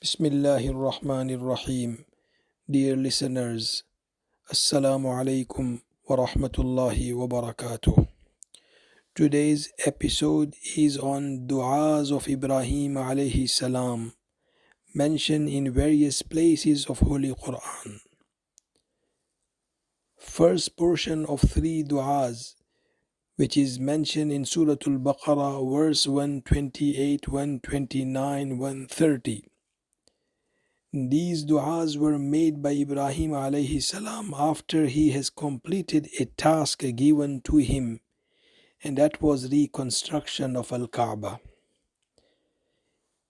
Bismillahir Rahmanir Rahim. Dear listeners, Assalamu alaikum wa rahmatullahi wa barakatuh. Today's episode is on Duàas of Ibrahim alayhi salam, mentioned in various places of Holy Quran. First portion of three du'as, which is mentioned in Surah Al-Baqarah, verse 128, 129, 130. These du'as were made by Ibrahim alayhi salam after he has completed a task given to him, and that was reconstruction of Al-Kaaba.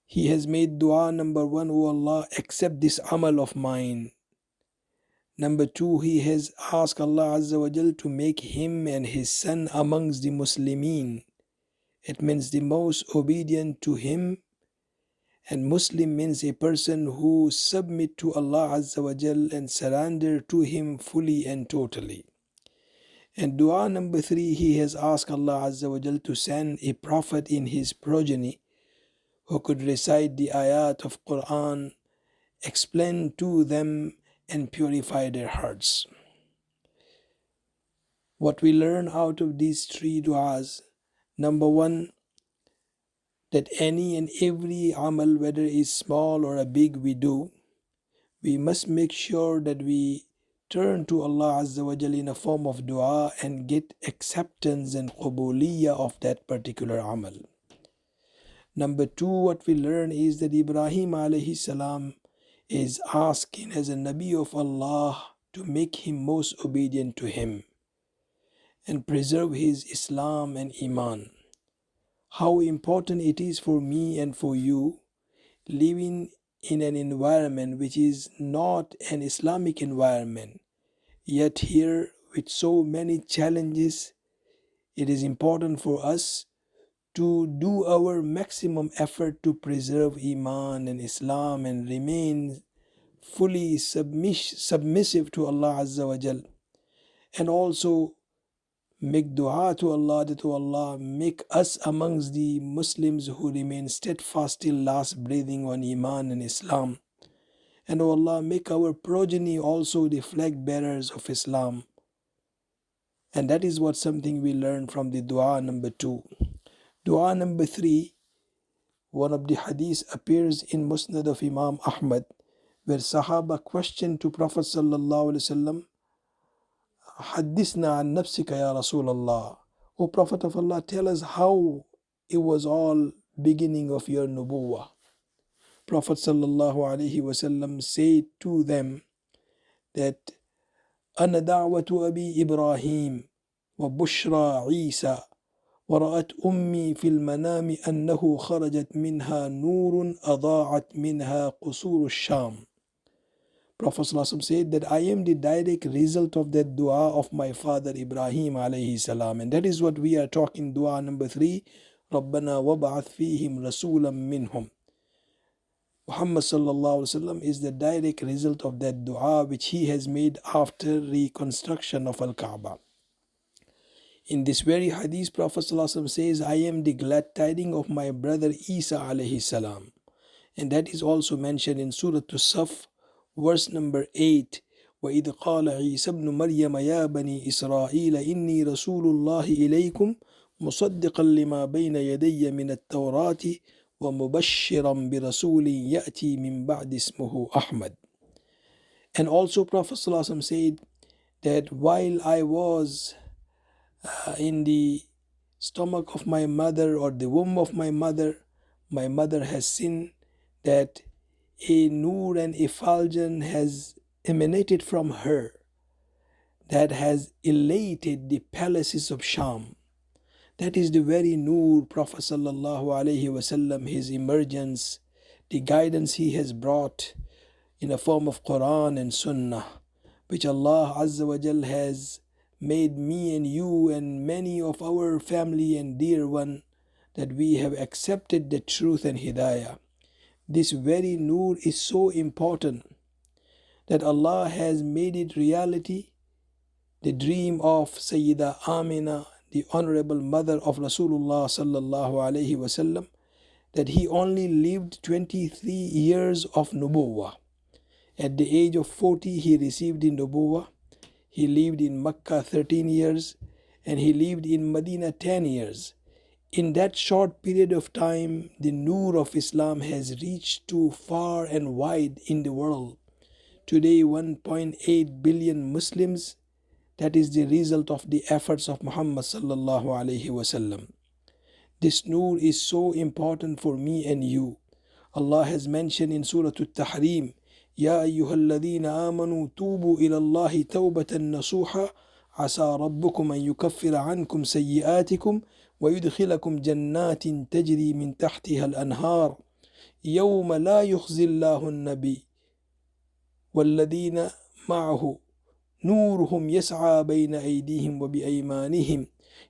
He has made dua number 1, O Allah, accept this amal of mine. Number 2, he has asked Allah Azza wa Jal to make him and his son amongst the Muslimin. It means the most obedient to him. And Muslim means a person who submit to Allah Azza wa Jal and surrender to Him fully and totally. And dua number 3, he has asked Allah Azza wa Jal to send a prophet in his progeny who could recite the ayat of Quran, explain to them and purify their hearts. What we learn out of these three duas: number 1, that any and every amal, whether it's small or a big we do, we must make sure that we turn to Allah Azza wa Jal in a form of dua and get acceptance and qubuliyah of that particular amal. Number 2, what we learn is that Ibrahim alayhi salam is asking as a Nabi of Allah to make him most obedient to him and preserve his Islam and Iman. How important it is for me and for you living in an environment which is not an Islamic environment, yet here with so many challenges, it is important for us to do our maximum effort to preserve Iman and Islam and remain fully submissive to Allah Azza wa Jal, and also make dua to Allah that, O Allah, make us amongst the Muslims who remain steadfast till last breathing on Iman and Islam. And O Allah, make our progeny also the flag bearers of Islam. And that is what something we learn from the dua number 2. Dua number 3, one of the hadith appears in Musnad of Imam Ahmad, where Sahaba questioned to Prophet sallallahu alaihi wasallam, Haddisna an nafsika ya Rasulallah. O Prophet of Allah, tell us how it was all beginning of your nubuwah. Prophet sallallahu alaihi wasallam said to them that أنا دعوة أبي إبراهيم وبشرى عيسى ورأت أمي في المنام أنه خرجت منها نور أضاعت منها قصور الشام. Prophet ﷺ said that I am the direct result of that dua of my father Ibrahim alayhi salam. And that is what we are talking, dua number 3, رَبَّنَا وَبَعَثْ فِيهِمْ رَسُولًا مِّنْهُمْ. Muhammad sallallahu alaihi wasallam is the direct result of that dua which he has made after reconstruction of Al-Kaaba. In this very hadith, Prophet ﷺ says, I am the glad tidings of my brother Isa alayhi salam. And that is also mentioned in Surah As-Saff, verse number 8. وَإِذْ قَالَ عِيسَى ابْنُ مَرْيَمَ يَا بَنِي إِسْرَائِيلَ إِنِّي رَسُولُ اللَّهِ إِلَيْكُمْ مُصَدِّقًا لِمَا بَيْنَ يَدَيَّ مِنَ التَّوْرَاةِ وَمُبَشِّرًا بِرَسُولٍ يَأْتِي مِنْ بَعْدِ اسْمُهُ أَحْمَدَ. And also Prophet ﷺ said that while I was in the stomach of my mother or the womb of my mother has seen that a nur and effulgence has emanated from her that has elated the palaces of Sham. That is the very nur Prophet sallallahu alaihi wasallam, his emergence, the guidance he has brought in a form of Quran and Sunnah, which Allah Azza wa Jal has made me and you and many of our family and dear one that we have accepted the truth and hidayah. This very nur is so important that Allah has made it reality. The dream of Sayyida Amina, the honorable mother of Rasulullah sallallahu alaihi wasallam, that he only lived 23 years of nubuwwah. At the age of 40, he received the nubuwwah. He lived in Mecca 13 years and he lived in Medina 10 years. In that short period of time, the nur of Islam has reached to far and wide in the world. Today, 1.8 billion Muslims, that is the result of the efforts of Muhammad sallallahu alaihi wasallam. This nur is so important for me and you. Allah has mentioned in Surah Al-Tahrim, يا أيها الذين آمنوا توبوا إلى الله توبة نصوحا عسى ربكم أن يكفر عنكم سيئاتكم ويدخلكم جنات تجري من تحتها الأنهار يوم لا يخزي الله النبي والذين معه نورهم يسعى بين أيديهم وبأيمانهم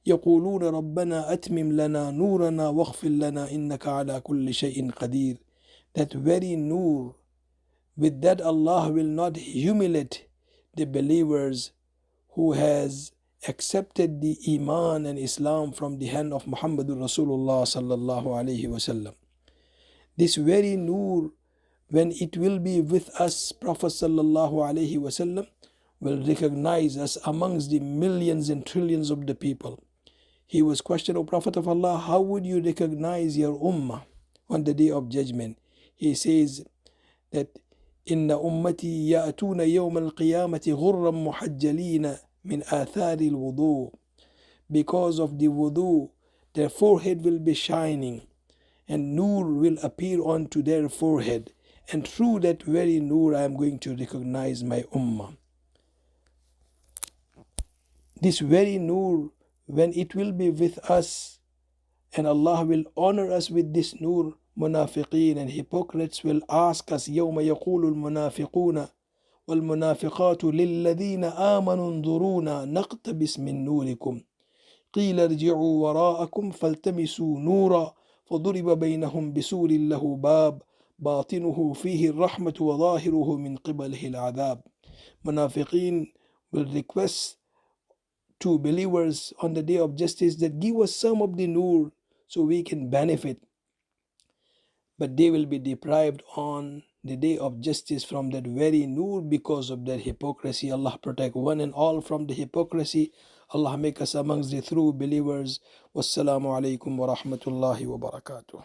يقولون ربنا أتمم لنا نورنا واغفر لنا إنك على كل شيء قدير. That very nur, with that Allah will not humiliate the believers who has accepted the Iman and Islam from the hand of Muhammadur Rasulullah sallallahu alaihi wasallam. This very nur, when it will be with us, Prophet sallallahu alaihi wasallam will recognize us amongst the millions and trillions of the people. He was questioned, O Prophet of Allah, how would you recognize your ummah on the day of judgment? He says that إن أمتي يأتون يوم القيامة غرا محجلين من آثار الوضوء. Because of the wudu, their forehead will be shining and nur will appear onto their forehead. And through that very nur, I am going to recognize my ummah. This very nur, when it will be with us and Allah will honor us with this nur, munafiqeen and hypocrites will ask us, يوم يقول المنافقون والمنافقات للذين آمنوا انظرونا نقتبس من نوركم قيل ارجعوا وراءكم فالتمسوا نورا فضرب بينهم بسور له باب باطنه فيه الرحمة وظاهره من قبله العذاب. Munafiqeen will request to believers on the day of justice that give us some of the nur so we can benefit. But they will be deprived on the day of justice from that very nur because of their hypocrisy. Allah protect one and all from the hypocrisy. Allah make us amongst the true believers. Wassalamu alaikum wa rahmatullahi wa barakatuh.